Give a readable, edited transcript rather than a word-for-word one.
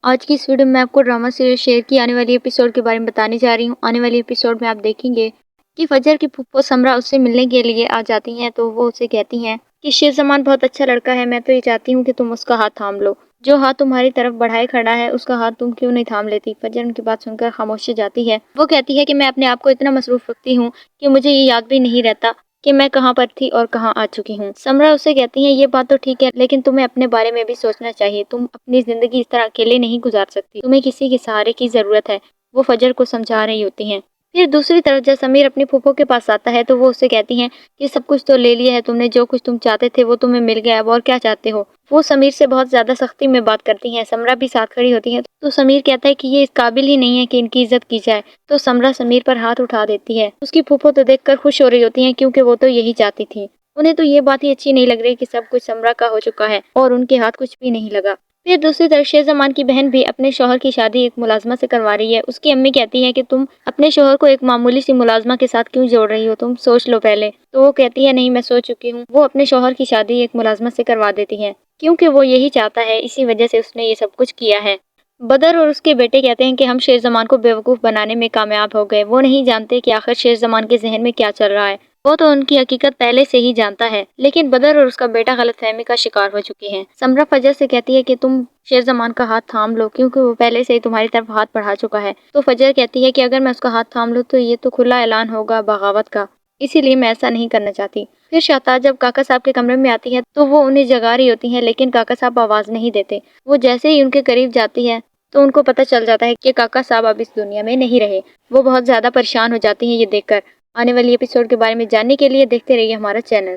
آج کی اس ویڈیو میں آپ کو ڈرامہ سیریل شیر کی آنے والی ایپیسوڈ کے بارے میں بتانے جا رہی ہوں۔ آنے والی ایپیسوڈ میں آپ دیکھیں گے کہ فجر کی پھپھو سمرا اس سے ملنے کے لیے آ جاتی ہیں تو وہ اسے کہتی ہیں کہ شیر زمان بہت اچھا لڑکا ہے، میں تو یہ چاہتی ہوں کہ تم اس کا ہاتھ تھام لو۔ جو ہاتھ تمہاری طرف بڑھائے کھڑا ہے اس کا ہاتھ تم کیوں نہیں تھام لیتی؟ فجر ان کی بات سن کر خاموش ہو جاتی ہے۔ وہ کہتی ہے کہ میں اپنے آپ کو اتنا مصروف رکھتی ہوں کہ مجھے یہ یاد بھی نہیں رہتا کہ میں کہاں پر تھی اور کہاں آ چکی ہوں۔ سمرا اسے کہتی ہیں یہ بات تو ٹھیک ہے لیکن تمہیں اپنے بارے میں بھی سوچنا چاہیے، تم اپنی زندگی اس طرح اکیلے نہیں گزار سکتی، تمہیں کسی کے سہارے کی ضرورت ہے۔ وہ فجر کو سمجھا رہی ہوتی ہیں۔ پھر دوسری طرف جب سمیر اپنی پھوپھو کے پاس آتا ہے تو وہ اسے کہتی ہیں کہ سب کچھ تو لے لیا ہے تم نے، جو کچھ تم چاہتے تھے وہ تمہیں مل گیا، اب اور کیا چاہتے ہو؟ وہ سمیر سے بہت زیادہ سختی میں بات کرتی ہیں۔ سمرا بھی ساتھ کھڑی ہوتی ہے تو سمیر کہتا ہے کہ یہ اس قابل ہی نہیں ہے کہ ان کی عزت کی جائے، تو سمرا سمیر پر ہاتھ اٹھا دیتی ہے۔ اس کی پھوپھو تو دیکھ کر خوش ہو رہی ہوتی ہیں کیونکہ وہ تو یہی چاہتی تھی۔ انہیں تو یہ بات ہی اچھی نہیں لگ رہی کہ سب کچھ سمرا کا ہو چکا ہے اور ان کے ہاتھ کچھ بھی نہیں لگا۔ پھر دوسری طرف شیر زمان کی بہن بھی اپنے شوہر کی شادی ایک ملازمہ سے کروا رہی ہے۔ اس کی امی کہتی ہے کہ تم اپنے شوہر کو ایک معمولی سی ملازمہ کے ساتھ کیوں جوڑ رہی ہو، تم سوچ لو پہلے۔ تو وہ کہتی ہے نہیں، میں سوچ چکی ہوں۔ وہ اپنے شوہر کی شادی ایک ملازمہ سے کروا دیتی ہے کیونکہ وہ یہی چاہتا ہے، اسی وجہ سے اس نے یہ سب کچھ کیا ہے۔ بدر اور اس کے بیٹے کہتے ہیں کہ ہم شیر زمان کو بیوقوف بنانے میں کامیاب ہو گئے۔ وہ نہیں جانتے کہ آخر شیر زمان کے ذہن میں کیا چل رہا ہے، وہ تو ان کی حقیقت پہلے سے ہی جانتا ہے، لیکن بدر اور اس کا بیٹا غلط فہمی کا شکار ہو چکے ہیں۔ سمرا فجر سے کہتی ہے کہ تم شیر زمان کا ہاتھ تھام لو کیونکہ وہ پہلے سے ہی تمہاری طرف ہاتھ بڑھا چکا ہے۔ تو فجر کہتی ہے کہ اگر میں اس کا ہاتھ تھام لوں تو یہ تو کھلا اعلان ہوگا بغاوت کا، اسی لیے میں ایسا نہیں کرنا چاہتی۔ پھر شہتاج جب کاکا صاحب کے کمرے میں آتی ہے تو وہ انہیں جگا رہی ہوتی ہیں لیکن کاکا صاحب آواز نہیں دیتے۔ وہ جیسے ہی ان کے قریب جاتی ہے تو ان کو پتہ چل جاتا ہے کہ کاکا صاحب اب اس دنیا میں نہیں رہے۔ وہ بہت زیادہ پریشان ہو جاتی ہیں یہ دیکھ کر۔ آنے والی ایپیسوڈ کے بارے میں جاننے کے لیے دیکھتے رہیے ہمارا چینل۔